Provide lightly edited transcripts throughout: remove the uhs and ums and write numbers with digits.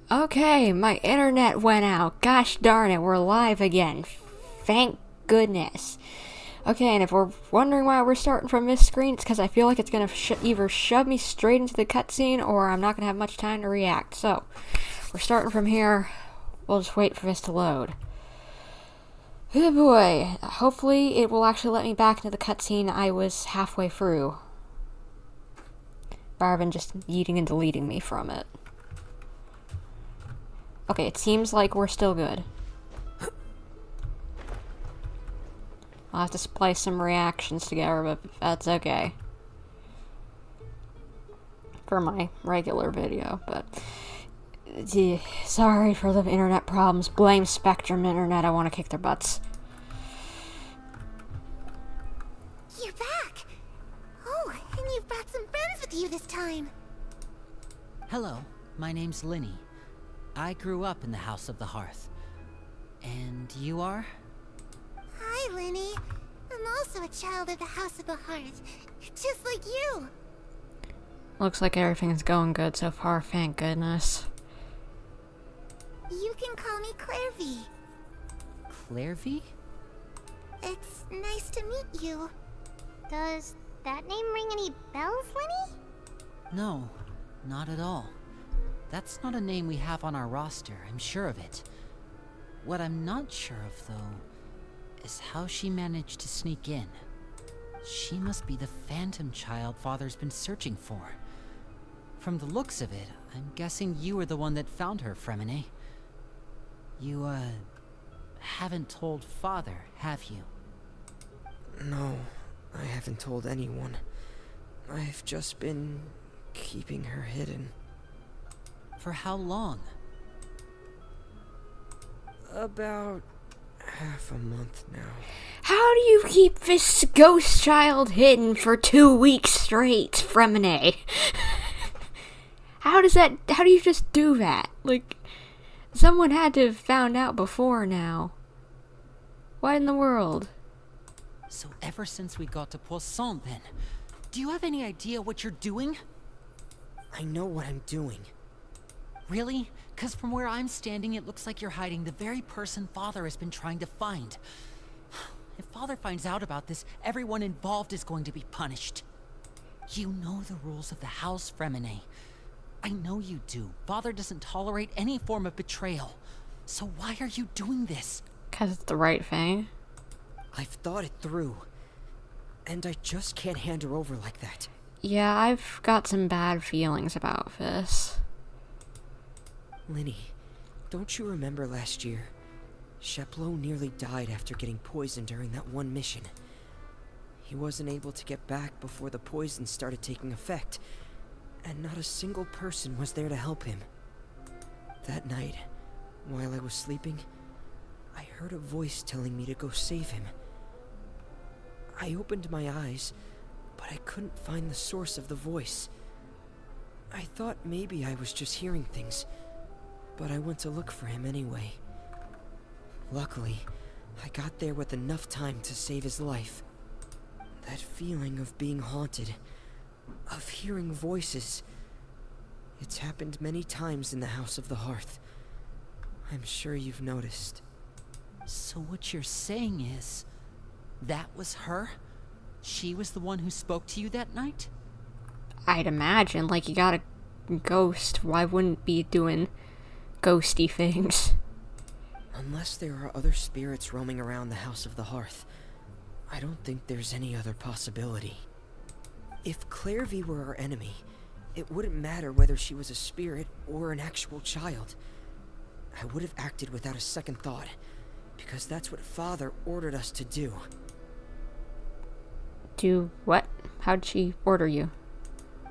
Okay, my internet went out. Gosh darn it, we're live again. Thank goodness. Okay, and if we're wondering why we're starting from this screen, it's because I feel like it's going to either shove me straight into the cutscene or I'm not going to have much time to react. So, we're starting from here. We'll just wait for this to load. Oh boy. Hopefully it will actually let me back into the cutscene I was halfway through, rather than just yeeting and deleting me from it. Okay, it seems like we're still good. I'll have to splice some reactions together, but that's okay. For my regular video, but... sorry for the internet problems. Blame Spectrum Internet, I want to kick their butts. You're back! Oh, and you've brought some friends with you this time. Hello, my name's Lyney. I grew up in the House of the Hearth. And you are? Hi, Lyney. I'm also a child of the House of the Hearth, just like you. Looks like everything's going good so far, thank goodness. You can call me Clairvy. Clairvy? It's nice to meet you. Does that name ring any bells, Lyney? No, not at all. That's not a name we have on our roster, I'm sure of it. What I'm not sure of, though, is how she managed to sneak in. She must be the phantom child Father's been searching for. From the looks of it, I'm guessing you were the one that found her, Freminet. You, haven't told Father, have you? No, I haven't told anyone. I've just been keeping her hidden. For how long? About half a month now. How do you keep this ghost child hidden for 2 weeks straight, Freminet? How do you just do that? Like, someone had to have found out before now. What in the world? So ever since we got to Poisson, then, do you have any idea what you're doing? I know what I'm doing. Really? 'Cause from where I'm standing, it looks like you're hiding the very person Father has been trying to find. If Father finds out about this, everyone involved is going to be punished. You know the rules of the house, Freminet. I know you do. Father doesn't tolerate any form of betrayal. So why are you doing this? 'Cause it's the right thing. I've thought it through. And I just can't hand her over like that. Yeah, I've got some bad feelings about this. Lyney, don't you remember last year? Sheplo nearly died after getting poisoned during that one mission. He wasn't able to get back before the poison started taking effect, and not a single person was there to help him. That night, while I was sleeping, I heard a voice telling me to go save him. I opened my eyes, but I couldn't find the source of the voice. I thought maybe I was just hearing things, but I went to look for him anyway. Luckily, I got there with enough time to save his life. That feeling of being haunted, of hearing voices, it's happened many times in the House of the Hearth. I'm sure you've noticed. So what you're saying is, that was her? She was the one who spoke to you that night? I'd imagine, like, you got a ghost, why wouldn't be doing ghosty things? Unless there are other spirits roaming around the House of the Hearth, I don't think there's any other possibility. If Clairvy were our enemy, it wouldn't matter whether she was a spirit or an actual child. I would have acted without a second thought, because that's what Father ordered us to do. Do what? How'd she order you?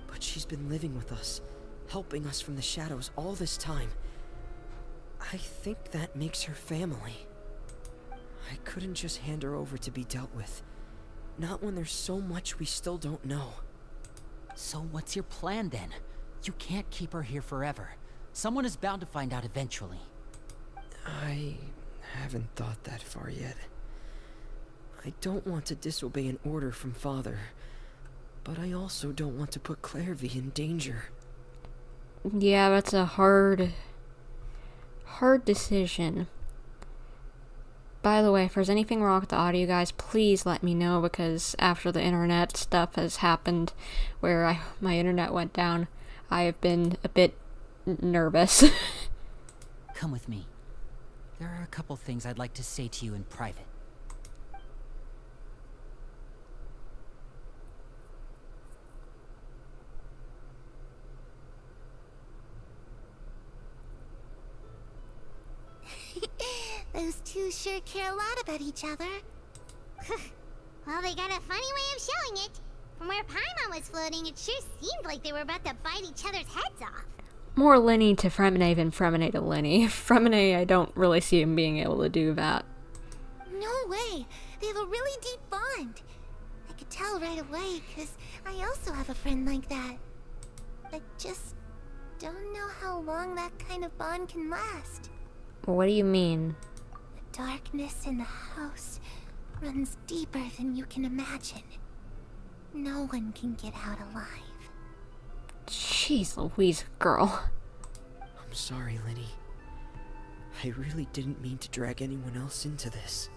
But she's been living with us, helping us from the shadows all this time. I think that makes her family. I couldn't just hand her over to be dealt with. Not when there's so much we still don't know. So what's your plan then? You can't keep her here forever. Someone is bound to find out eventually. I haven't thought that far yet. I don't want to disobey an order from Father, but I also don't want to put Clairvy in danger. Yeah, that's a hard Hard decision. By the way, if there's anything wrong with the audio, guys, please let me know, because after the internet stuff has happened where my internet went down, I have been a bit nervous. Come with me. There are a couple things I'd like to say to you in private. Those two sure care a lot about each other. Well, they got a funny way of showing it. From where Paimon was floating, it sure seemed like they were about to bite each other's heads off. More Lyney to Freminet than Freminet to Lyney. Freminet, I don't really see him being able to do that. No way. They have a really deep bond. I could tell right away, because I also have a friend like that. I just don't know how long that kind of bond can last. What do you mean? The darkness in the house runs deeper than you can imagine. No one can get out alive. Jeez Louise, girl. I'm sorry, Lyney. I really didn't mean to drag anyone else into this.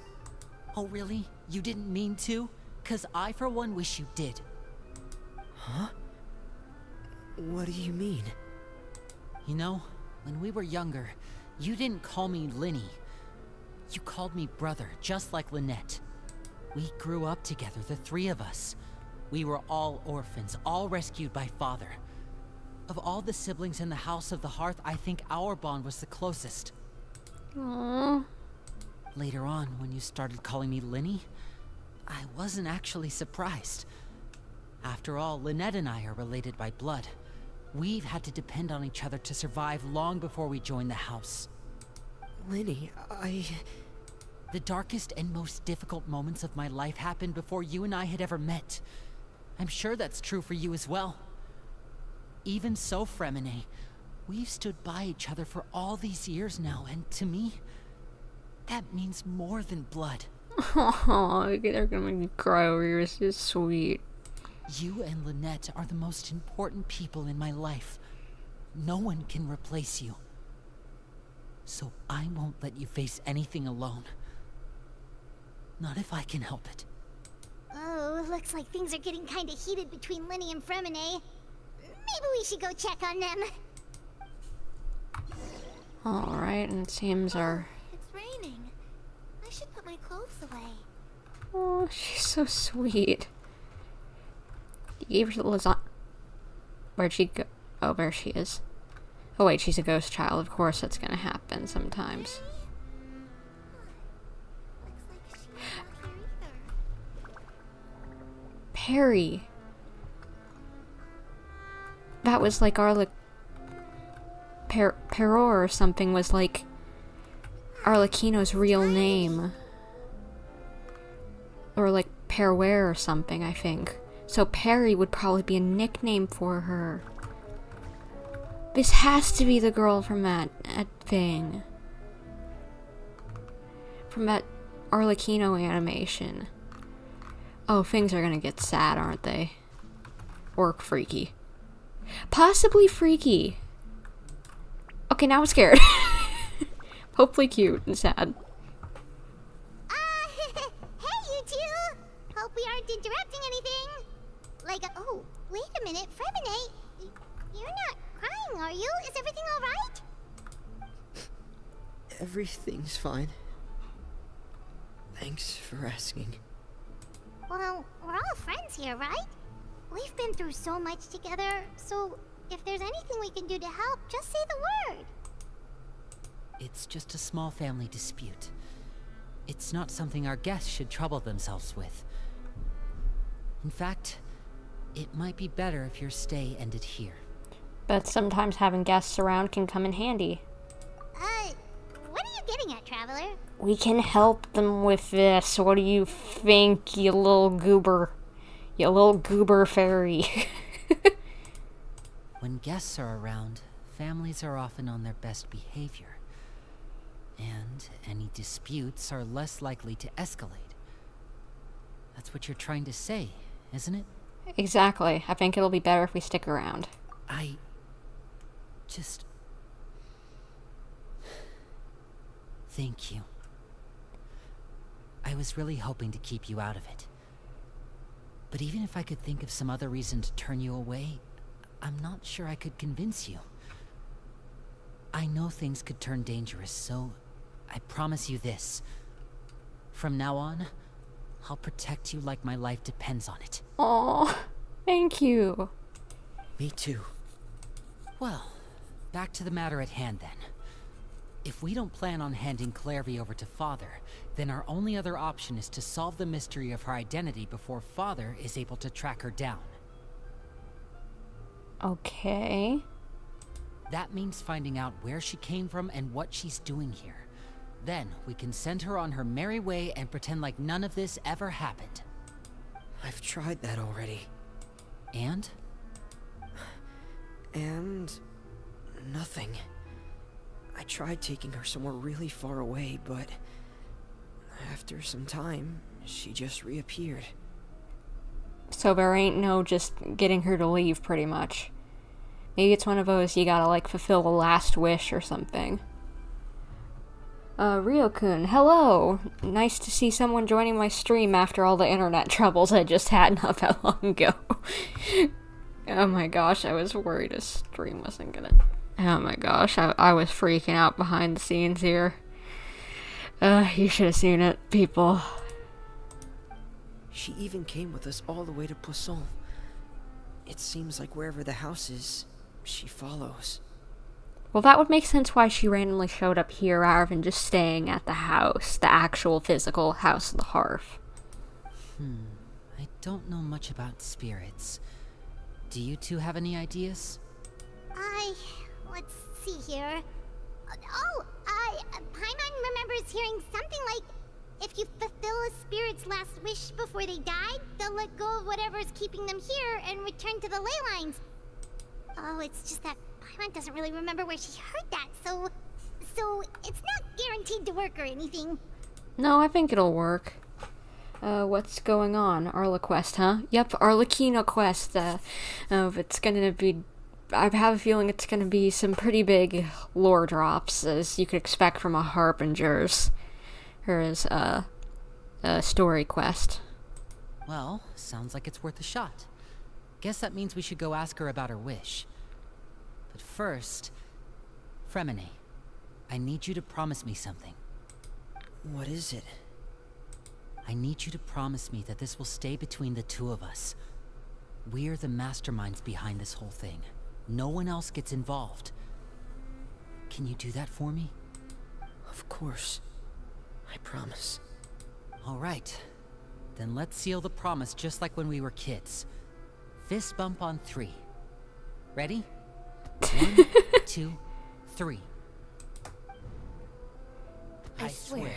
Oh, really? You didn't mean to? 'Cause I, for one, wish you did. Huh? What do you mean? You know, when we were younger, you didn't call me Lyney. You called me brother, just like Lynette. We grew up together, the three of us. We were all orphans, all rescued by father. Of all the siblings in the House of the Hearth, I think our bond was the closest. Aww. Later on, when you started calling me Lyney, I wasn't actually surprised. After all, Lynette and I are related by blood. We've had to depend on each other to survive long before we joined the house. Lyney, The darkest and most difficult moments of my life happened before you and I had ever met. I'm sure that's true for you as well. Even so, Freminet, we've stood by each other for all these years now, and to me, that means more than blood. Oh, they're gonna make me cry over here. It's just sweet. You and Lynette are the most important people in my life. No one can replace you. So I won't let you face anything alone. Not if I can help it. Oh, looks like things are getting kinda heated between Lyney and Freminet. Maybe we should go check on them. Alright, and it seems our... It's raining. I should put my clothes away. Oh, she's so sweet. You gave her the lasagna. Where'd she go? Oh, there she is. Oh wait, she's a ghost child. Of course that's gonna happen sometimes. Looks like she's not here either. Perry. That was like Peror or something was like Arlecchino's real name. Or like Perware or something, I think. So Perry would probably be a nickname for her. This has to be the girl from that thing. From that Arlecchino animation. Oh, things are gonna get sad, aren't they? Or freaky. Possibly freaky. Okay, now I'm scared. Hopefully cute and sad. Hey, you two! Hope we aren't interrupting anything. Oh, wait a minute, Freminet. You're not crying, are you? Is everything alright? Everything's fine. Thanks for asking. Well, we're all friends here, right? We've been through so much together, so if there's anything we can do to help, just say the word. It's just a small family dispute. It's not something our guests should trouble themselves with. In fact, it might be better if your stay ended here. But sometimes having guests around can come in handy. What are you getting at, Traveler? We can help them with this. What do you think, you little goober? You little goober fairy. When guests are around, families are often on their best behavior. And any disputes are less likely to escalate. That's what you're trying to say, isn't it? Exactly. I think it'll be better if we stick around. Thank you. I was really hoping to keep you out of it. But even if I could think of some other reason to turn you away, I'm not sure I could convince you. I know things could turn dangerous, so I promise you this. From now on, I'll protect you like my life depends on it. Oh, thank you. Me too. Well, back to the matter at hand then. If we don't plan on handing Clairvy over to Father, then our only other option is to solve the mystery of her identity before Father is able to track her down. Okay. That means finding out where she came from and what she's doing here. Then we can send her on her merry way and pretend like none of this ever happened. I've tried that already. And? And... nothing. I tried taking her somewhere really far away, but... after some time, she just reappeared. So there ain't no just getting her to leave, pretty much. Maybe it's one of those you gotta, like, fulfill a last wish or something. Ryokun, hello! Nice to see someone joining my stream after all the internet troubles I just had not that long ago. Oh my gosh, I was worried a stream wasn't gonna... Oh my gosh, I was freaking out behind the scenes here. You should have seen it, people. She even came with us all the way to Poisson. It seems like wherever the house is, she follows. Well, that would make sense why she randomly showed up here rather than just staying at the house, the actual physical house of the hearth. I don't know much about spirits. Do you two have any ideas? Let's see here. Paimon remembers hearing something like, if you fulfill a spirit's last wish before they died, they'll let go of whatever's keeping them here and return to the ley lines. Oh, it's just that Paimon doesn't really remember where she heard that, so it's not guaranteed to work or anything. No, I think it'll work. What's going on? Arla quest, huh? Yep, Arlecchino quest. It's gonna be... I have a feeling it's gonna be some pretty big lore drops, as you could expect from a Harbinger's... story quest. Well, sounds like it's worth a shot. Guess that means we should go ask her about her wish. But first... Freminet, I need you to promise me something. What is it? I need you to promise me that this will stay between the two of us. We're the masterminds behind this whole thing. No one else gets involved. Can you do that for me? Of course. I promise. All right. Then let's seal the promise just like when we were kids. Fist bump on 3. Ready? 1, 2, 3. I swear.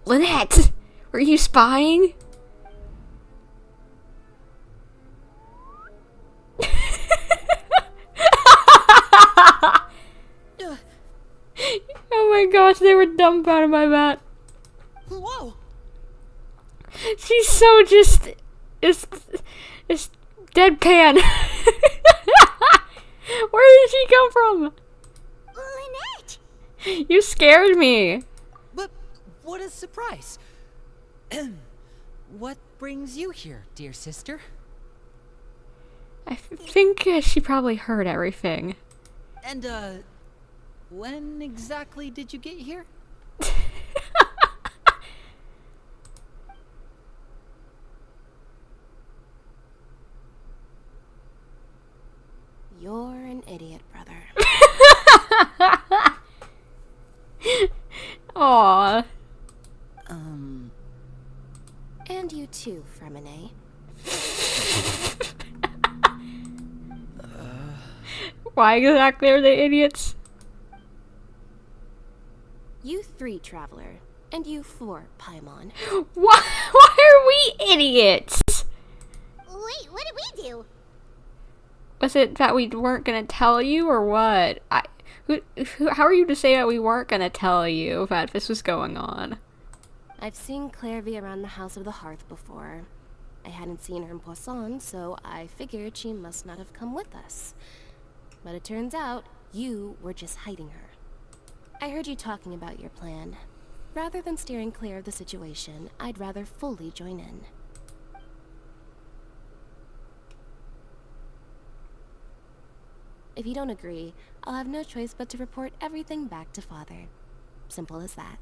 Lynette! Were you spying? Oh my gosh, they were dumbfounded by that. Whoa! She's so just... It's deadpan. Where did she come from? Lynette! You scared me. But what a surprise! What brings you here, dear sister? I think she probably heard everything. And, when exactly did you get here? You're an idiot, brother. Aww. And you too, Freminet. Why exactly are they idiots? You 3, Traveler. And you 4, Paimon. Why are we idiots? Wait, what did we do? Was it that we weren't gonna tell you, or what? How are you to say that we weren't gonna tell you that this was going on? I've seen Clairvy around the House of the Hearth before. I hadn't seen her in Poisson, so I figured she must not have come with us. But it turns out, you were just hiding her. I heard you talking about your plan. Rather than steering clear of the situation, I'd rather fully join in. If you don't agree, I'll have no choice but to report everything back to Father. Simple as that.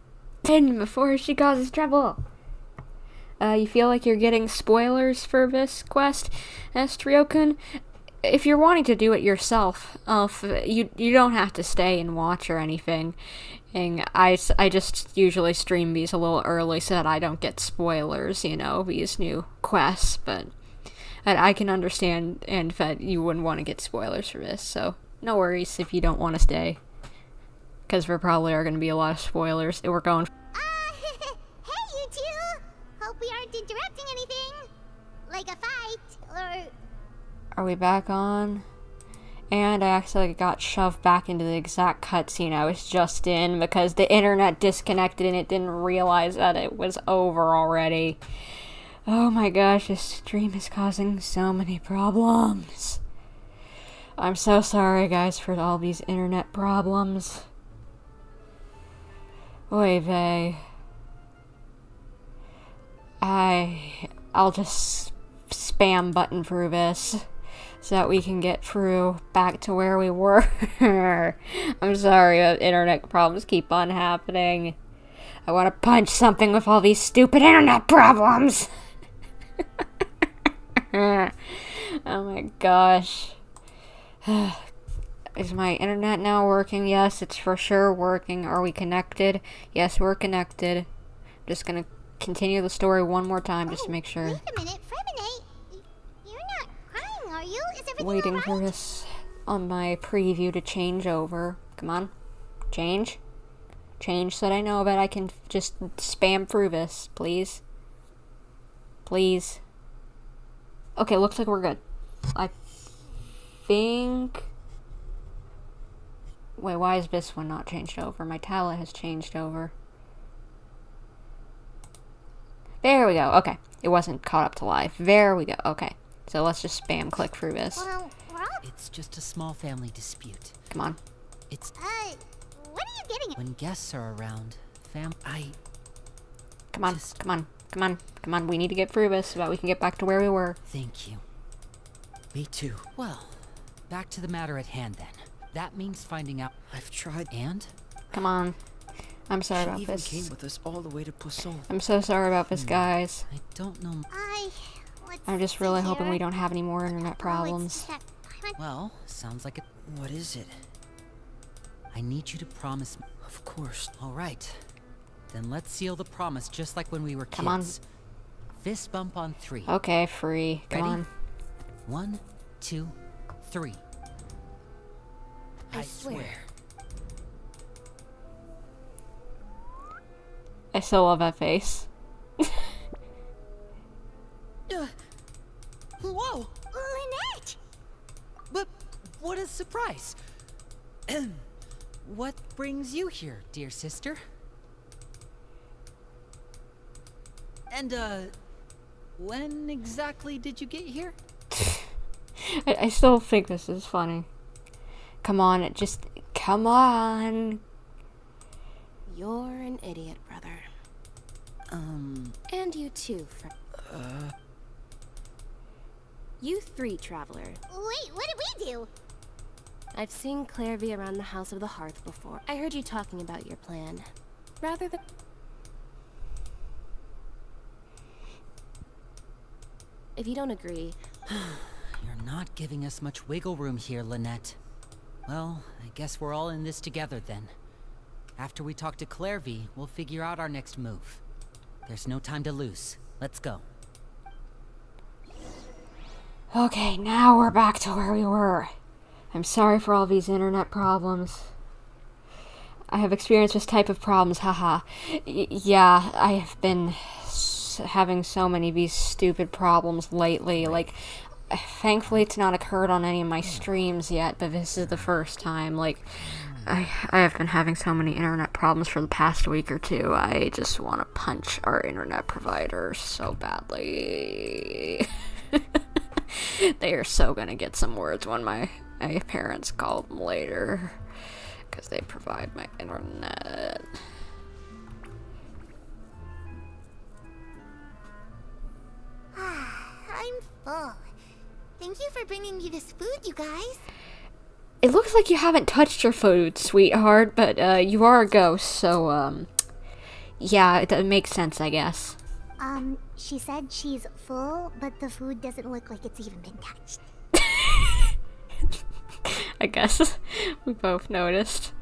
In before she causes trouble. You feel like you're getting spoilers for this quest, asked Ryokun? If you're wanting to do it yourself, you don't have to stay and watch or anything. And I just usually stream these a little early so that I don't get spoilers, you know, these new quests, but I can understand and that you wouldn't want to get spoilers for this, so no worries if you don't want to stay. Because there probably are going to be a lot of spoilers. We're going... Hey, you two! Hope we aren't interrupting anything. Like a fight, or... Are we back on? And I actually got shoved back into the exact cutscene I was just in because the internet disconnected and it didn't realize that it was over already. Oh my gosh, this stream is causing so many problems. I'm so sorry guys for all these internet problems. Oy vey. I'll just spam button through this so that we can get through back to where we were. I'm sorry, internet problems keep on happening. I want to punch something with all these stupid internet problems. Oh my gosh. Is my internet now working? Yes, it's for sure working. Are we connected? Yes, we're connected. I'm just gonna continue the story one more time just to make sure. Wait a minute, Freminet. You're not crying, are you? Is everything Waiting all for right? this on my preview to change over. Come on. Change. Change so that I know that I can just spam through this, please. Please. Okay, looks like we're good. I think... Wait, why is this one not changed over? My tablet has changed over. There we go. Okay. It wasn't caught up to live. There we go. Okay. So let's just spam click through this. Well, we're all... It's just a small family dispute. Come on. It's what are you getting at? when guests are around, Come on. Come on. Come on. Come on. We need to get through this so that we can get back to where we were. Thank you. Me too. Well, back to the matter at hand then. That means finding out. I've tried. And? Come on. I'm sorry She about even this. came with us all the way to Poisson. I'm so sorry about this, guys. I don't know. Let's I'm just see really hoping here. we don't have any more internet Oh, it's problems. that time Well, sounds like it. What is it? I need you to promise me. Of course. All right. Then let's seal the promise just like when we were kids. Come on. Fist bump on 3. Okay, free. Come Ready? on. 1, 2, 3. I swear. I still love that face. Whoa! Lynette! But what a surprise! What brings you here, dear sister? And, when exactly did you get here? I still think this is funny. Come on, just... Come on! You're an idiot, brother. And you too, You 3, traveler. Wait, what did we do? I've seen Carefree around the House of the Hearth before. I heard you talking about your plan. Rather than... If you don't agree... You're not giving us much wiggle room here, Lynette. Well, I guess we're all in this together then. After we talk to Carefree, we'll figure out our next move. There's no time to lose. Let's go. Okay, now we're back to where we were. I'm sorry for all these internet problems. I have experienced this type of problems, haha. Yeah, I have been having so many of these stupid problems lately. Like, thankfully it's not occurred on any of my streams yet, but this is the first time. Like, I have been having so many internet problems for the past week or two. I just want to punch our internet providers so badly. They are so gonna get some words when my parents call them later. because they provide my internet. I'm full. Thank you for bringing me this food, you guys. It looks like you haven't touched your food, sweetheart, but you are a ghost, so yeah, it makes sense, I guess. She said she's full, but the food doesn't look like it's even been touched. I guess we both noticed.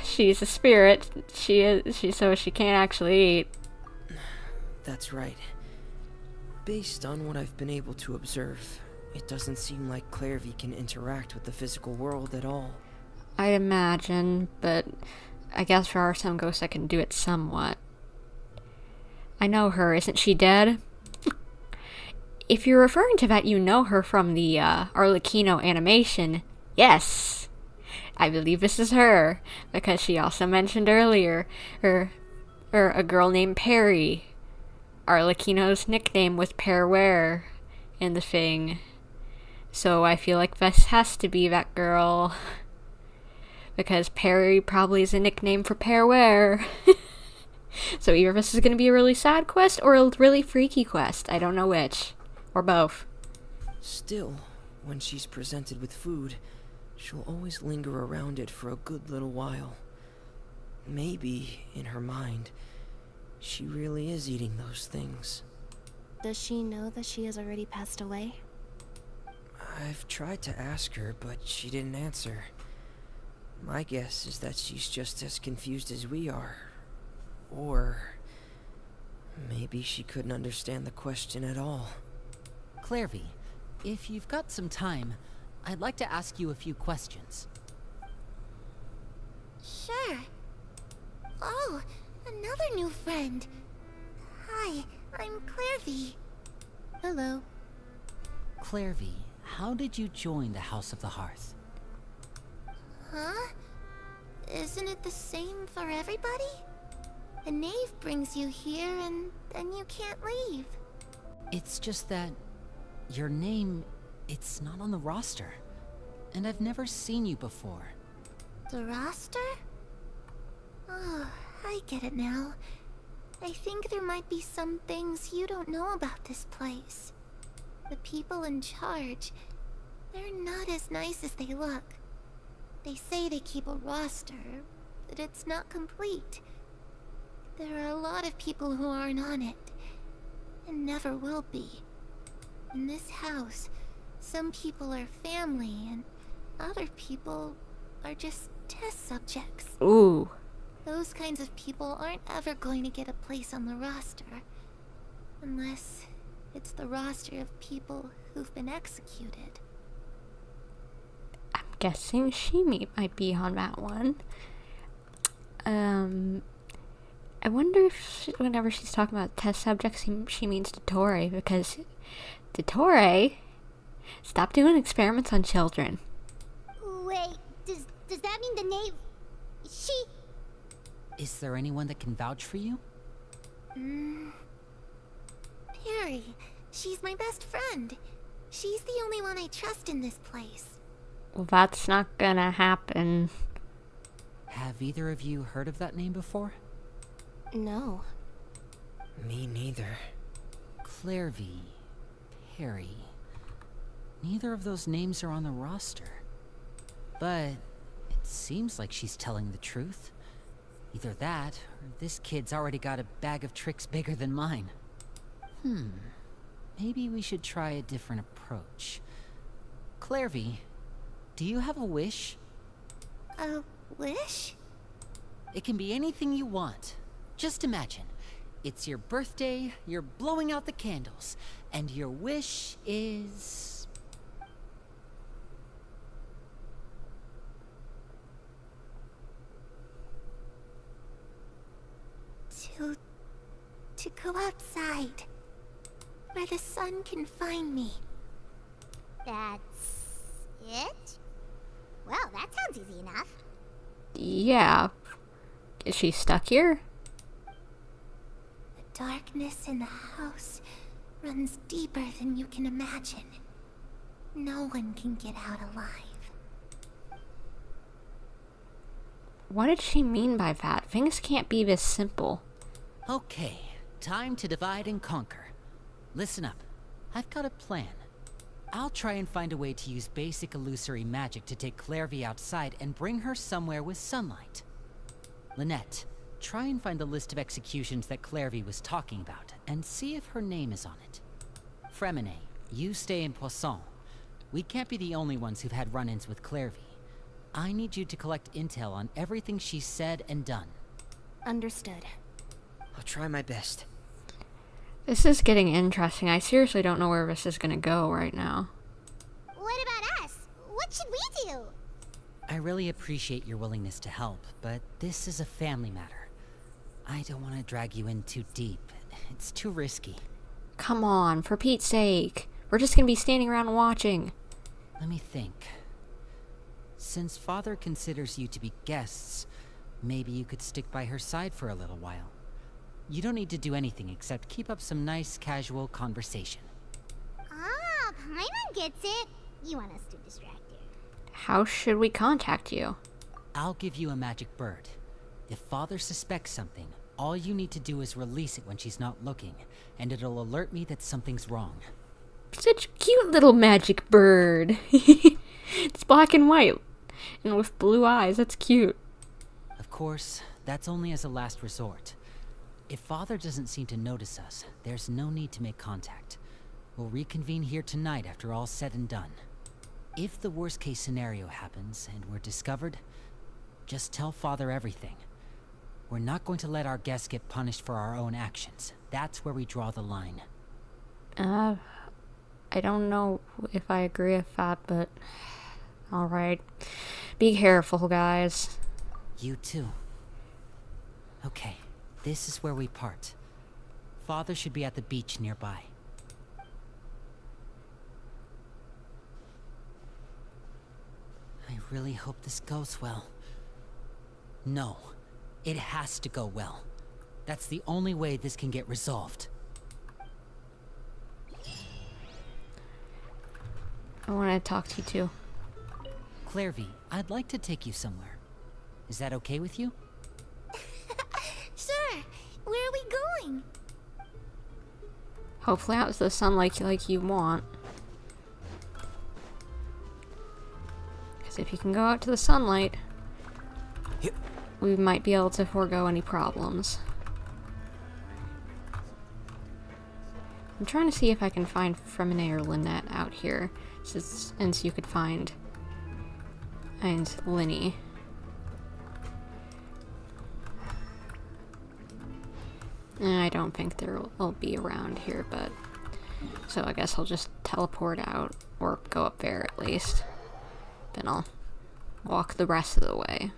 She's a spirit. So she can't actually eat. That's right. Based on what I've been able to observe, it doesn't seem like Clairvy can interact with the physical world at all. I'd imagine, but I guess there are some ghosts that can do it somewhat. I know her. Isn't she dead? If you're referring to that, you know her from the Arlecchino animation. Yes, I believe this is her, because she also mentioned earlier a girl named Perry. Arlecchino's nickname was Perware in the thing. So I feel like this has to be that girl. Because Perry probably is a nickname for Perware. So either this is going to be a really sad quest or a really freaky quest. I don't know which. Or both. Still, when she's presented with food, she'll always linger around it for a good little while. Maybe, in her mind, she really is eating those things. Does she know that she has already passed away? I've tried to ask her, but she didn't answer. My guess is that she's just as confused as we are. Or maybe she couldn't understand the question at all. Clairvy, if you've got some time, I'd like to ask you a few questions. Sure. Oh, another new friend. Hi, I'm Clairvy. Hello. Clairvy, how did you join the House of the Hearth? Huh? Isn't it the same for everybody? The knave brings you here and then you can't leave. It's just that your name, it's not on the roster. And I've never seen you before. The roster? Oh, I get it now. I think there might be some things you don't know about this place. The people in charge, they're not as nice as they look. They say they keep a roster, but it's not complete. There are a lot of people who aren't on it, and never will be. In this house, some people are family, and other people are just test subjects. Ooh. Those kinds of people aren't ever going to get a place on the roster. Unless it's the roster of people who've been executed. I'm guessing she might be on that one. I wonder if whenever she's talking about test subjects, she means Dottore, because Dottore stopped doing experiments on children. Wait, does that mean the knave... She... Is there anyone that can vouch for you? Perry, she's my best friend. She's the only one I trust in this place. Well, that's not gonna happen. Have either of you heard of that name before? No. Me neither. Clairvy, Perry. Neither of those names are on the roster. But it seems like she's telling the truth. Either that, or this kid's already got a bag of tricks bigger than mine. Maybe we should try a different approach. Clairvy, do you have a wish? A wish? It can be anything you want. Just imagine. It's your birthday, you're blowing out the candles, and your wish is... To go outside. Where the sun can find me. That's... it? Well, that sounds easy enough. Yeah. Is she stuck here? The darkness in the house runs deeper than you can imagine. No one can get out alive. What did she mean by that? Things can't be this simple. Okay, time to divide and conquer. Listen up. I've got a plan. I'll try and find a way to use basic illusory magic to take Clairvy outside and bring her somewhere with sunlight. Lynette, try and find the list of executions that Clairvy was talking about, and see if her name is on it. Freminet, you stay in Poisson. We can't be the only ones who've had run-ins with Clairvy. I need you to collect intel on everything she's said and done. Understood. I'll try my best. This is getting interesting. I seriously don't know where this is gonna go right now. What about us? What should we do? I really appreciate your willingness to help, but this is a family matter. I don't want to drag you in too deep. It's too risky. Come on, for Pete's sake. We're just gonna be standing around watching. Let me think. Since Father considers you to be guests, maybe you could stick by her side for a little while. You don't need to do anything except keep up some nice, casual conversation. Ah, Paimon gets it. You want us to distract her. How should we contact you? I'll give you a magic bird. If Father suspects something, all you need to do is release it when she's not looking, and it'll alert me that something's wrong. Such a cute little magic bird. It's black and white, and with blue eyes. That's cute. Of course, that's only as a last resort. If Father doesn't seem to notice us, there's no need to make contact. We'll reconvene here tonight after all's said and done. If the worst case scenario happens and we're discovered, just tell Father everything. We're not going to let our guests get punished for our own actions. That's where we draw the line. I don't know if I agree with that, but alright. Be careful, guys. You too. Okay, this is where we part. Father should be at the beach nearby. I really hope this goes well. No, it has to go well. That's the only way this can get resolved. I want to talk to you too. Clairvy, I'd like to take you somewhere. Is that okay with you? Sure. Where are we going? Hopefully out to the sun like you want. Because if you can go out to the sunlight, we might be able to forego any problems. I'm trying to see if I can find Freminet or Lynette out here, since you could find Lyney. I don't think they'll be around here, but so I guess I'll just teleport out, or go up there at least. Then I'll walk the rest of the way.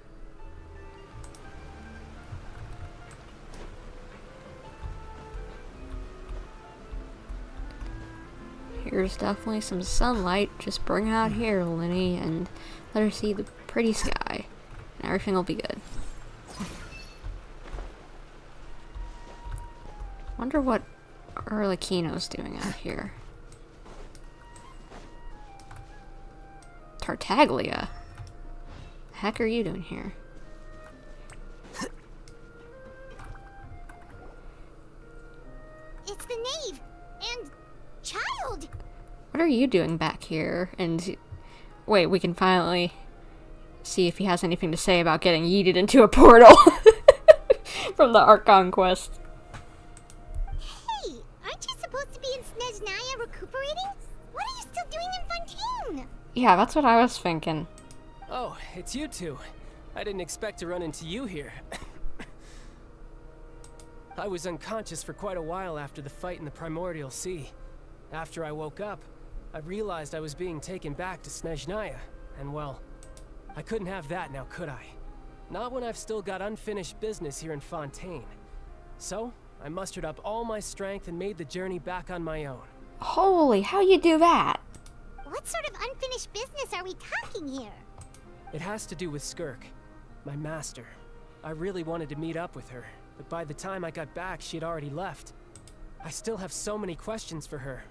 Here's definitely some sunlight. Just bring it out here, Lyney, and let her see the pretty sky, and everything will be good. Wonder what Arlecchino's doing out here. Tartaglia? The heck are you doing here? It's the knave and child. What are you doing back here? And wait, we can finally see if he has anything to say about getting yeeted into a portal from the Archon quest. Hey, aren't you supposed to be in Snezhnaya recuperating? What are you still doing in Fontaine? Yeah, that's what I was thinking. Oh, it's you two. I didn't expect to run into you here. I was unconscious for quite a while after the fight in the Primordial Sea. After I woke up, I realized I was being taken back to Snezhnaya, and well, I couldn't have that now, could I? Not when I've still got unfinished business here in Fontaine. So, I mustered up all my strength and made the journey back on my own. Holy, how you do that? What sort of unfinished business are we talking here? It has to do with Skirk, my master. I really wanted to meet up with her, but by the time I got back, she had already left. I still have so many questions for her.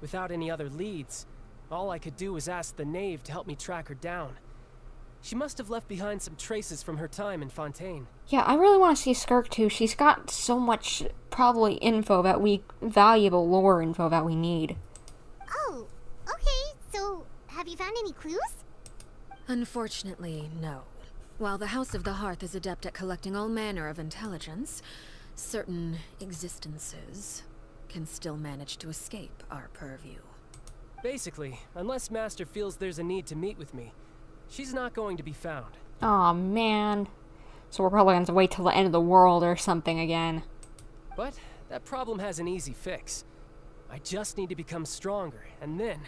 Without any other leads, all I could do was ask the knave to help me track her down. She must have left behind some traces from her time in Fontaine. Yeah, I really want to see Skirk too. She's got so much, probably, valuable lore info that we need. Oh, okay, so have you found any clues? Unfortunately, no. While the House of the Hearth is adept at collecting all manner of intelligence, certain existences can still manage to escape our purview. Basically, unless Master feels there's a need to meet with me, she's not going to be found. Aw, man. So we're probably going to wait till the end of the world or something again. But that problem has an easy fix. I just need to become stronger, and then...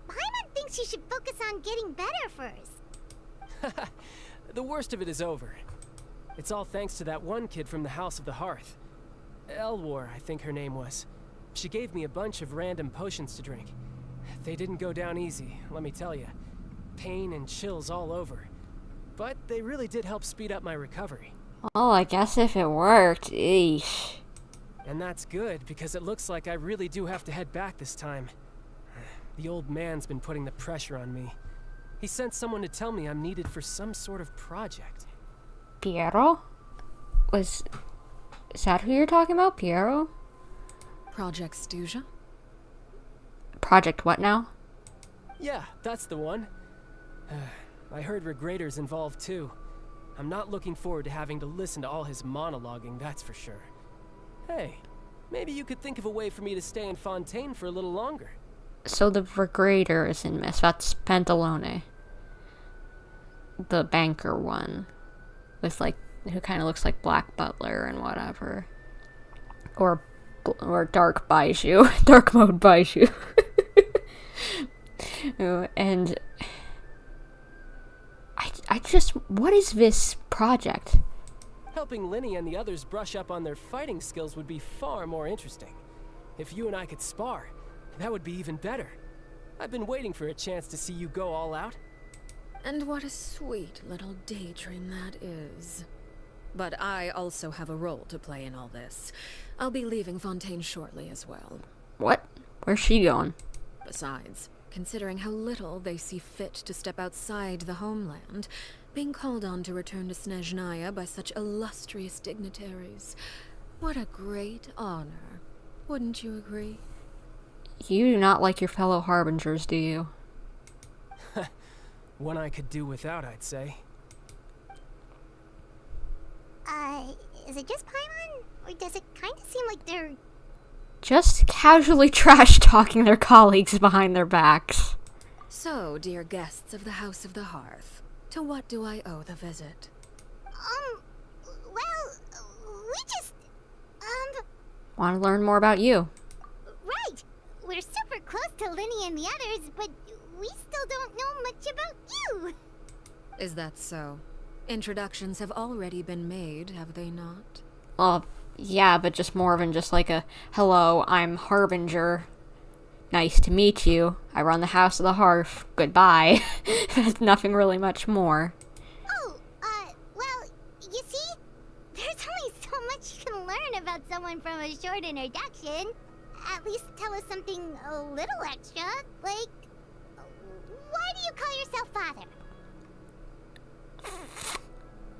Paimon thinks you should focus on getting better first. The worst of it is over. It's all thanks to that one kid from the House of the Hearth. Elwar, I think her name was. She gave me a bunch of random potions to drink. They didn't go down easy, let me tell you. Pain and chills all over. But they really did help speed up my recovery. Well, I guess if it worked, eesh. And that's good, because it looks like I really do have to head back this time. The old man's been putting the pressure on me. He sent someone to tell me I'm needed for some sort of project. Piero? Is that who you're talking about, Piero? Project Stuja? Project what now? Yeah, that's the one. I heard Regrader's involved too. I'm not looking forward to having to listen to all his monologuing, that's for sure. Hey, maybe you could think of a way for me to stay in Fontaine for a little longer. So the Regrader is in Miss. That's Pantalone. The banker one. With like, who kind of looks like Black Butler and whatever. Or Dark Baiju. Dark Mode Baiju. And I just, what is this project? Helping Lyney and the others brush up on their fighting skills would be far more interesting. If you and I could spar, that would be even better. I've been waiting for a chance to see you go all out. And what a sweet little daydream that is. But I also have a role to play in all this. I'll be leaving Fontaine shortly as well. What? Where's she going? Besides, considering how little they see fit to step outside the homeland, being called on to return to Snezhnaya by such illustrious dignitaries, what a great honor. Wouldn't you agree? You do not like your fellow Harbingers, do you? One I could do without, I'd say. Is it just Paimon? Or does it kind of seem like they're... Just casually trash-talking their colleagues behind their backs. So, dear guests of the House of the Hearth, to what do I owe the visit? Well, we just... Want to learn more about you? Right! We're super close to Lyney and the others, but we still don't know much about you! Is that so? Introductions have already been made, have they not? Yeah, but just more than just like a, hello, I'm Harbinger. Nice to meet you. I run the House of the Hearth. Goodbye. There's nothing really much more. Oh, well, you see? There's only so much you can learn about someone from a short introduction. At least tell us something a little extra, like... Why do you call yourself father?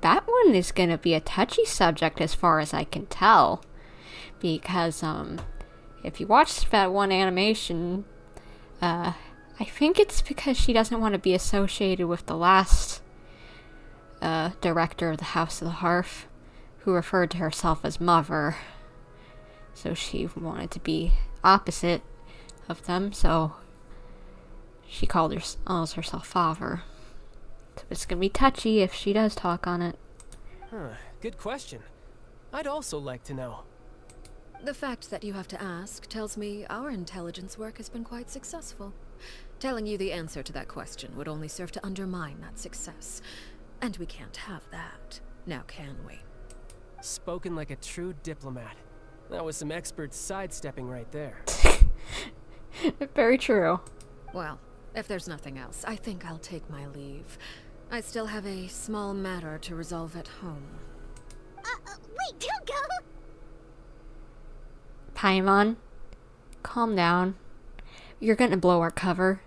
That one is gonna be a touchy subject as far as I can tell. Because, if you watched that one animation, I think it's because she doesn't want to be associated with the last, director of the House of the Hearth, who referred to herself as Mother. So she wanted to be opposite of them, so she calls herself Father. So it's gonna be touchy if she does talk on it. Good question. I'd also like to know. The fact that you have to ask tells me our intelligence work has been quite successful. Telling you the answer to that question would only serve to undermine that success. And we can't have that, now can we? Spoken like a true diplomat. That was some expert sidestepping right there. Very true. Well, if there's nothing else, I think I'll take my leave. I still have a small matter to resolve at home. Wait, don't go! Paimon, calm down. You're gonna blow our cover.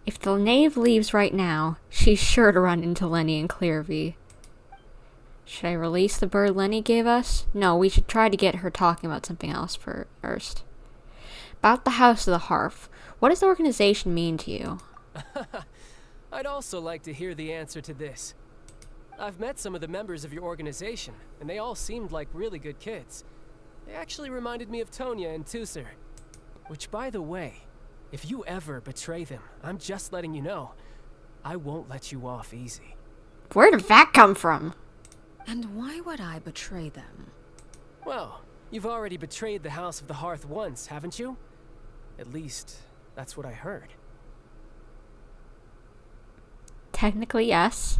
If the knave leaves right now, she's sure to run into Lyney and Clearvy. Should I release the bird Lyney gave us? No, we should try to get her talking about something else first. About the House of the Hearth. What does the organization mean to you? I'd also like to hear the answer to this. I've met some of the members of your organization, and they all seemed like really good kids. They actually reminded me of Tonya and Tusser. Which, by the way, if you ever betray them, I'm just letting you know, I won't let you off easy. Where did that come from? And why would I betray them? Well, you've already betrayed the House of the Hearth once, haven't you? At least, that's what I heard. Technically, yes.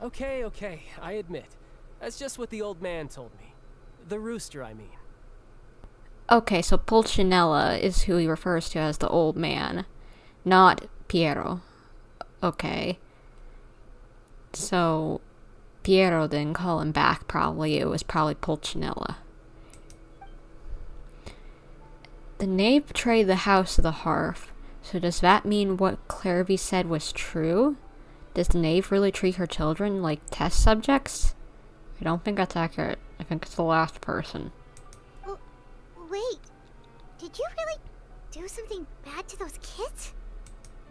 Okay, I admit. That's just what the old man told me. The rooster, I mean. Okay, so Pulcinella is who he refers to as the old man, not Piero. Okay. So, Piero didn't call him back, probably. It was probably Pulcinella. The knave betrayed the House of the Hearth. So does that mean what Clearvy said was true? Does the knave really treat her children like test subjects? I don't think that's accurate. I think it's the last person. Wait, did you really do something bad to those kids?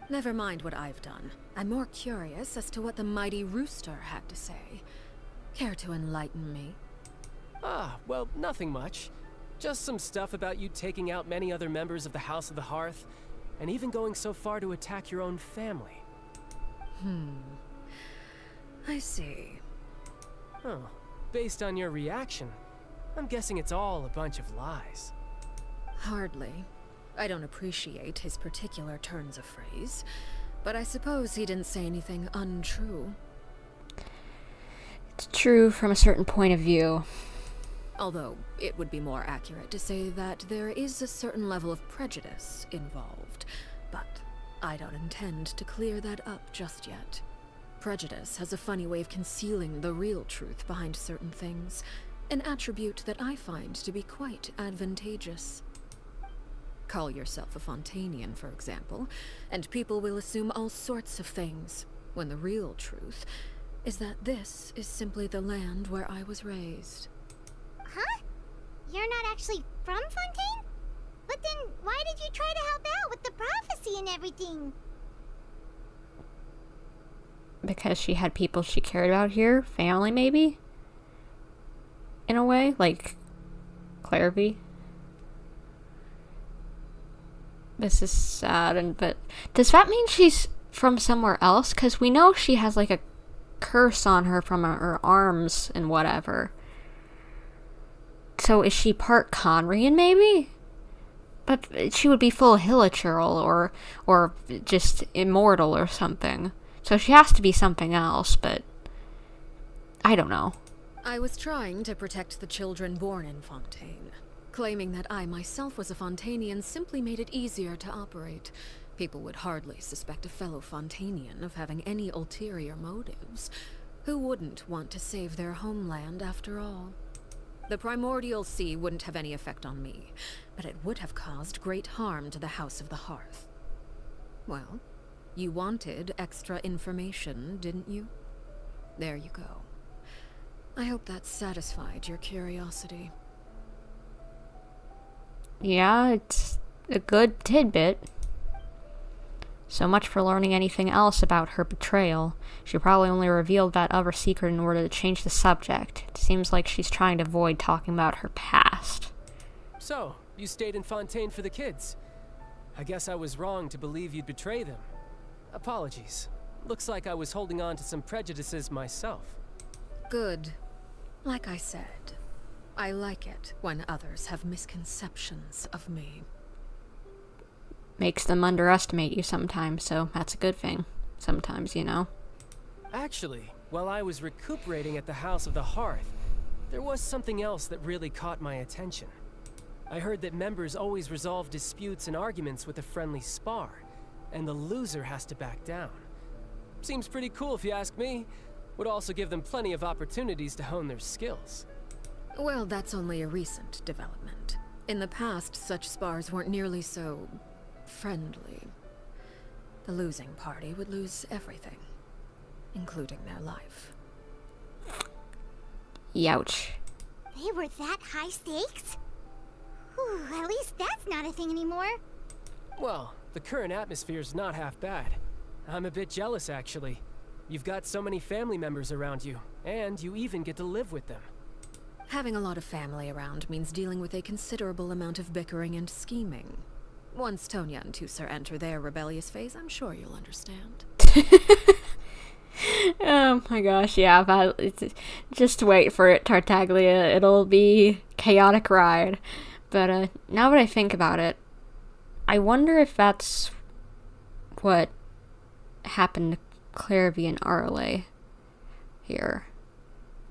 Never mind what I've done. I'm more curious as to what the mighty rooster had to say. Care to enlighten me? Well, nothing much. Just some stuff about you taking out many other members of the House of the Hearth, and even going so far to attack your own family. I see. Oh, based on your reaction, I'm guessing it's all a bunch of lies. Hardly. I don't appreciate his particular turns of phrase, but I suppose he didn't say anything untrue. It's true from a certain point of view. Although, it would be more accurate to say that there is a certain level of prejudice involved, but I don't intend to clear that up just yet. Prejudice has a funny way of concealing the real truth behind certain things, an attribute that I find to be quite advantageous. Call yourself a Fontanian, for example, and people will assume all sorts of things, when the real truth is that this is simply the land where I was raised. Huh? You're not actually from Fontaine? But then, why did you try to help out with the prophecy and everything? Because she had people she cared about here? Family, maybe? In a way? Like, Clearvy? This is sad, but does that mean she's from somewhere else? Because we know she has, like, a curse on her from her arms and whatever. So is she part Conrian, maybe? But she would be full Hilichurl or just immortal or something. So she has to be something else, but I don't know. I was trying to protect the children born in Fontaine. Claiming that I myself was a Fontanian simply made it easier to operate. People would hardly suspect a fellow Fontanian of having any ulterior motives. Who wouldn't want to save their homeland after all? The Primordial Sea wouldn't have any effect on me, but it would have caused great harm to the House of the Hearth. Well, you wanted extra information, didn't you? There you go. I hope that satisfied your curiosity. Yeah, it's a good tidbit. So much for learning anything else about her betrayal. She probably only revealed that other secret in order to change the subject. It seems like she's trying to avoid talking about her past. So, you stayed in Fontaine for the kids. I guess I was wrong to believe you'd betray them. Apologies. Looks like I was holding on to some prejudices myself. Good. Like I said, I like it when others have misconceptions of me. Makes them underestimate you sometimes, so that's a good thing. Sometimes, you know. Actually, while I was recuperating at the House of the Hearth, there was something else that really caught my attention. I heard that members always resolve disputes and arguments with a friendly spar, and the loser has to back down. Seems pretty cool if you ask me. Would also give them plenty of opportunities to hone their skills. Well, that's only a recent development. In the past, such spars weren't nearly so friendly. The losing party would lose everything, including their life. Youch. They were that high stakes? Whew, at least that's not a thing anymore. Well, the current atmosphere's not half bad. I'm a bit jealous, actually. You've got so many family members around you, and you even get to live with them. Having a lot of family around means dealing with a considerable amount of bickering and scheming. Once Tonya and Tusser enter their rebellious phase, I'm sure you'll understand. Oh my gosh, yeah, just wait for it, Tartaglia. It'll be chaotic ride. But now that I think about it, I wonder if that's what happened to Clairvy and Arle here.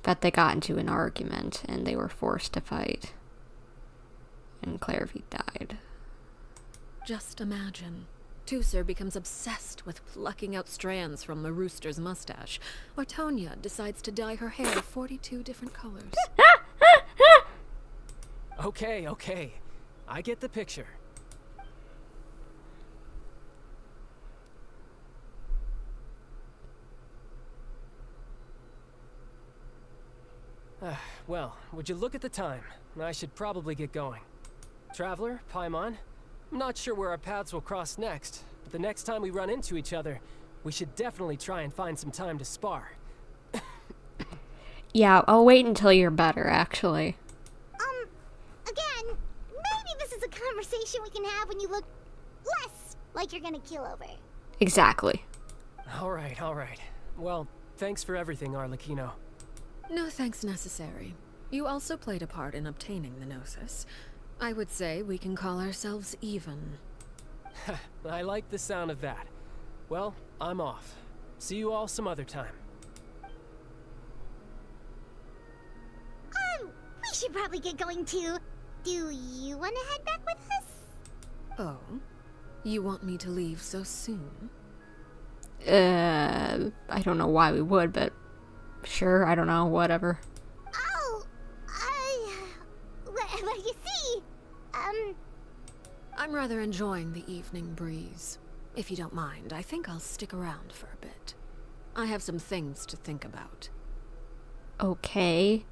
That they got into an argument and they were forced to fight. And Clairvy died. Just imagine. Tusser becomes obsessed with plucking out strands from the rooster's mustache, or Tonya decides to dye her hair 42 different colors. Okay. I get the picture. Well, would you look at the time? I should probably get going. Traveler, Paimon, I'm not sure where our paths will cross next, but the next time we run into each other, we should definitely try and find some time to spar. Yeah, I'll wait until you're better, actually. Again, maybe this is a conversation we can have when you look less like you're gonna keel over. Exactly. Alright. Well, thanks for everything, Arlecchino. No thanks necessary. You also played a part in obtaining the Gnosis. I would say we can call ourselves even. I like the sound of that. Well, I'm off. See you all some other time. We should probably get going too. Do you want to head back with us? Oh? You want me to leave so soon? I don't know why we would, but sure, I don't know, whatever. Oh, well, you see, I'm rather enjoying the evening breeze. If you don't mind, I think I'll stick around for a bit. I have some things to think about. Okay.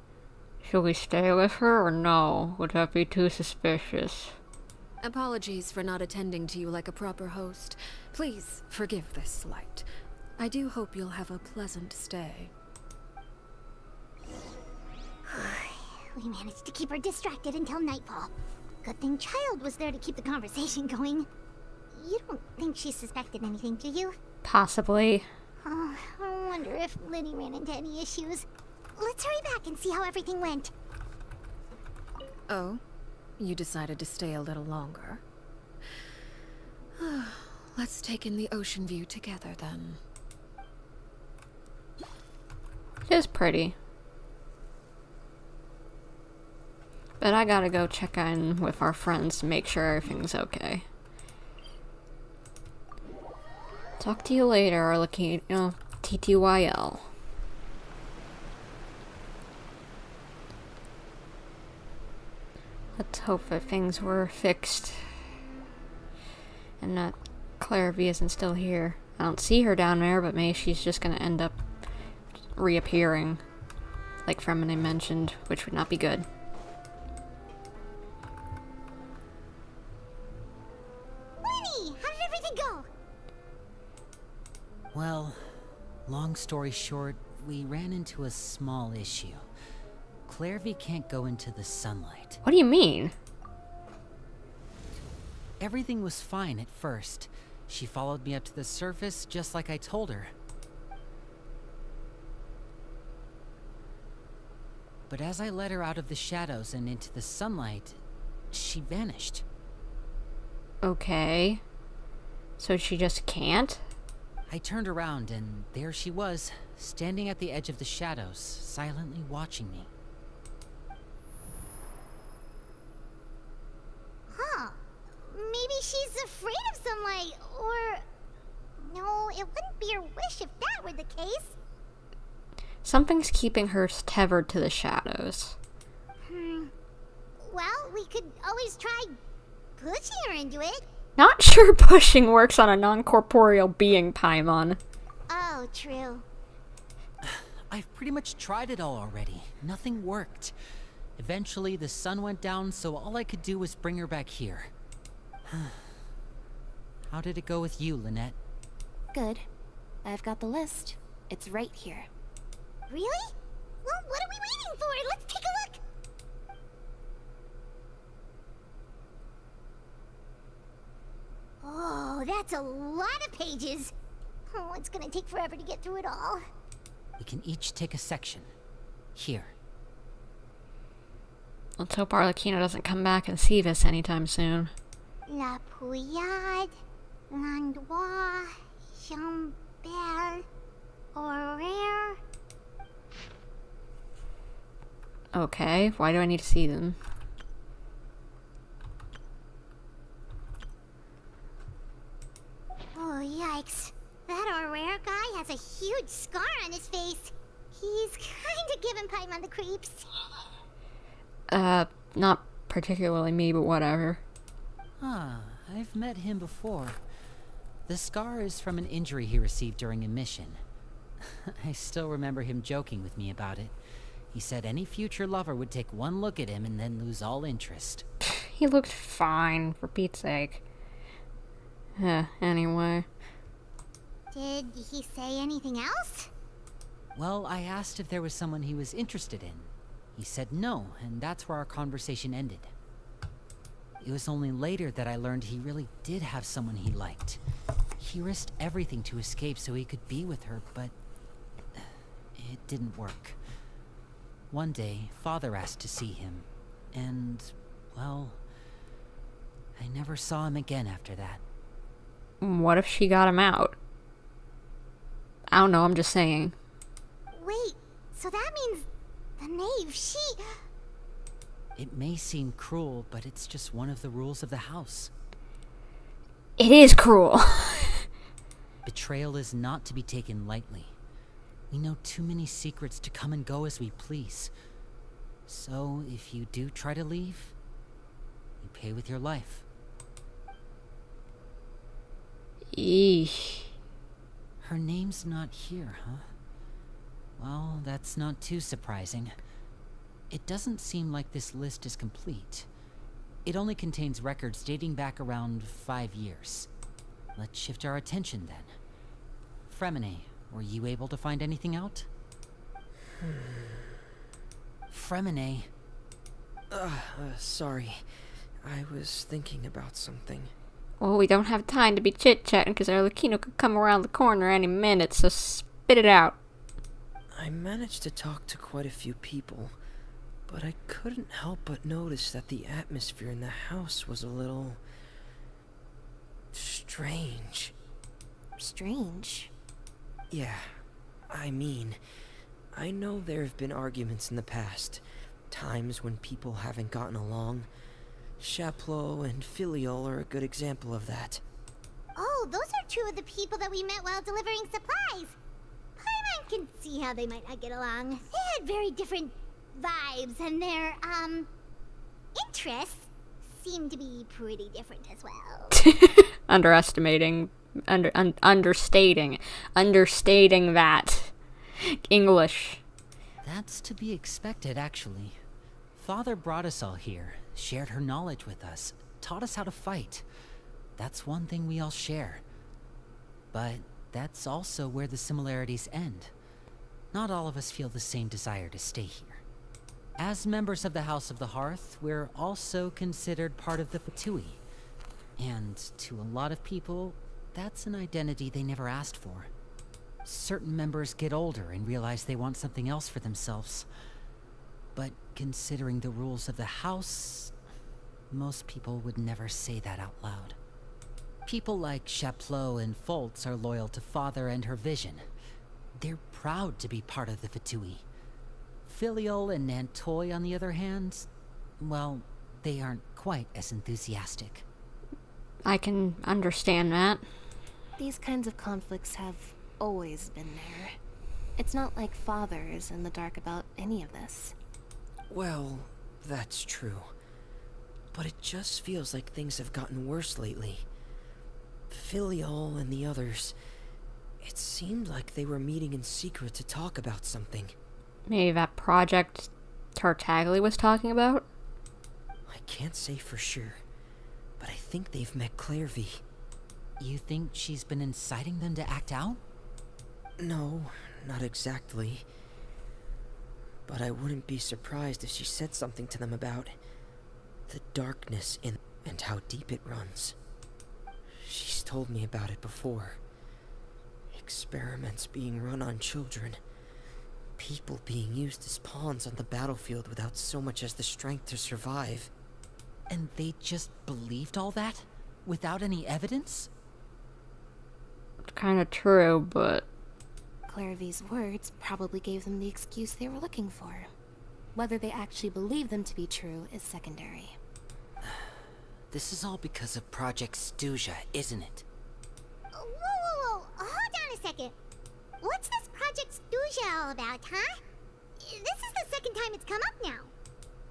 Should we stay with her or no? Would that be too suspicious? Apologies for not attending to you like a proper host. Please forgive this slight. I do hope you'll have a pleasant stay. we managed to keep her distracted until nightfall. Good thing Child was there to keep the conversation going. You don't think she suspected anything, do you? Possibly. Oh, I wonder if Lyney ran into any issues. Let's hurry back and see how everything went. Oh? You decided to stay a little longer? Let's take in the ocean view together, then. It is pretty. But I gotta go check in with our friends to make sure everything's okay. Talk to you later, Arlecchino. TTYL. Let's hope that things were fixed. And that Clairvy isn't still here. I don't see her down there, but maybe she's just gonna end up reappearing. Like Freminet mentioned, which would not be good. Lyney, how did everything go? Well, long story short, we ran into a small issue. Clairvy can't go into the sunlight. What do you mean? Everything was fine at first. She followed me up to the surface just like I told her. But as I led her out of the shadows and into the sunlight, she vanished. Okay. So she just can't? I turned around and there she was, standing at the edge of the shadows, silently watching me. Huh. Maybe she's afraid of sunlight, or... No, it wouldn't be her wish if that were the case. Something's keeping her tethered to the shadows. we could always try pushing her into it. Not sure pushing works on a non-corporeal being, Paimon. Oh, true. I've pretty much tried it all already. Nothing worked. Eventually, the sun went down, so all I could do was bring her back here. How did it go with you, Lynette? Good. I've got the list. It's right here. Really? Well, what are we waiting for? Let's take a look! Oh, that's a lot of pages. Oh, it's gonna take forever to get through it all. We can each take a section. Here. Let's hope Arlecchino doesn't come back and see this anytime soon. La Pouillade, L'Endroit, Chambert, Horaire. Okay, why do I need to see them? Oh, yikes. That Horaire guy has a huge scar on his face. He's kinda giving Paimon the creeps. Not particularly me, but whatever. Ah, I've met him before. The scar is from an injury he received during a mission. I still remember him joking with me about it. He said any future lover would take one look at him and then lose all interest. He looked fine, for Pete's sake. Anyway. Did he say anything else? Well, I asked if there was someone he was interested in. He said no, and that's where our conversation ended. It was only later that I learned he really did have someone he liked. He risked everything to escape so he could be with her, but it didn't work. One day, Father asked to see him, and, well, I never saw him again after that. What if she got him out? I don't know, I'm just saying. Wait, so that means the knave, she... It may seem cruel, but it's just one of the rules of the house. It is cruel. Betrayal is not to be taken lightly. We know too many secrets to come and go as we please. So, if you do try to leave, you pay with your life. Eesh. Her name's not here, huh? Well, that's not too surprising. It doesn't seem like this list is complete. It only contains records dating back around 5 years. Let's shift our attention then. Freminet, were you able to find anything out? Freminet. Sorry. I was thinking about something. Well, we don't have time to be chit-chatting because Arlecchino could come around the corner any minute, so spit it out. I managed to talk to quite a few people, but I couldn't help but notice that the atmosphere in the house was a little... strange. Strange. Yeah, I mean, I know there have been arguments in the past, times when people haven't gotten along. Chaplot and Filiol are a good example of that. Oh, those are two of the people that we met while delivering supplies. Paimon can see how they might not get along. They had very different vibes, and their, interests seem to be pretty different as well. Understating that. English. That's to be expected, actually. Father brought us all here, shared her knowledge with us, taught us how to fight. That's one thing we all share. But that's also where the similarities end. Not all of us feel the same desire to stay here. As members of the House of the Hearth, we're also considered part of the Fatui. And to a lot of people, that's an identity they never asked for. Certain members get older and realize they want something else for themselves. But considering the rules of the house, most people would never say that out loud. People like Chaplot and Foltz are loyal to Father and her vision. They're proud to be part of the Fatui. Filiol and Nantoy, on the other hand, well, they aren't quite as enthusiastic. I can understand that. These kinds of conflicts have always been there. It's not like Father is in the dark about any of this. Well, that's true. But it just feels like things have gotten worse lately. Filial and the others, it seemed like they were meeting in secret to talk about something. Maybe that project Tartaglia was talking about? I can't say for sure, but I think they've met Clairvy. You think she's been inciting them to act out? No, not exactly. But I wouldn't be surprised if she said something to them about the darkness in and how deep it runs. She's told me about it before. Experiments being run on children. People being used as pawns on the battlefield without so much as the strength to survive. And they just believed all that? Without any evidence? It's kind of true, but... Clairvy's words probably gave them the excuse they were looking for. Whether they actually believe them to be true is secondary. This is all because of Project Stuja, isn't it? Whoa. Hold on a second. What's this Project Stuja all about, huh? This is the second time it's come up now.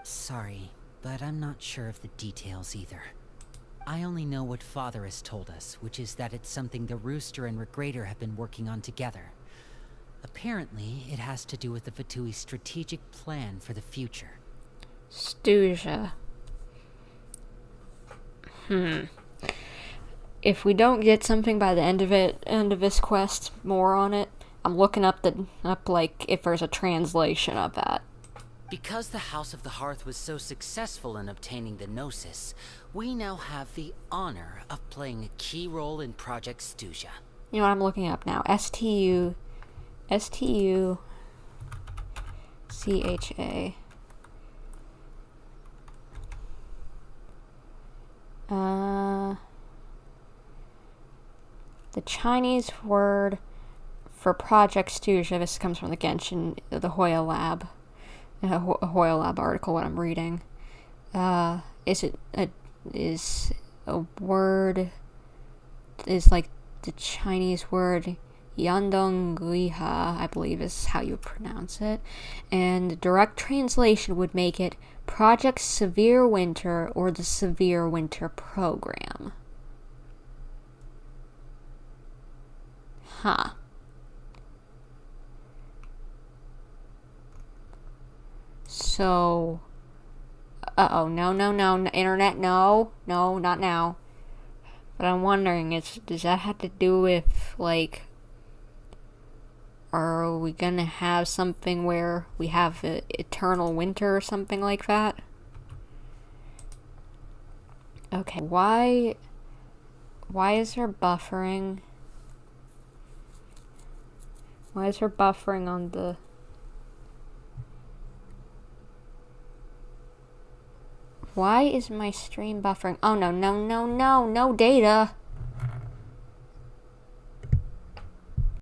Sorry, but I'm not sure of the details either. I only know what Father has told us, which is that it's something the Rooster and Regrator have been working on together. Apparently, it has to do with the Fatui's strategic plan for the future. Stuja. If we don't get something by the end of this quest, more on it, I'm looking up like if there's a translation of that. Because the House of the Hearth was so successful in obtaining the Gnosis, we now have the honor of playing a key role in Project Stuja. You know what I'm looking up now? STUCHA. The Chinese word for Project Stuja, this comes from the Genshin, the Hoya Lab. A Hoya Lab article, what I'm reading. Is a word, is like the Chinese word Yandong-Liha, I believe is how you pronounce it. And direct translation would make it Project Severe Winter or the Severe Winter Program. Huh. So, no, internet, no, not now. But I'm wondering, does that have to do with, like, are we gonna have something where we have eternal winter or something like that? Okay, why is there buffering? Why is there buffering on the... Why is my stream buffering? Oh, no data.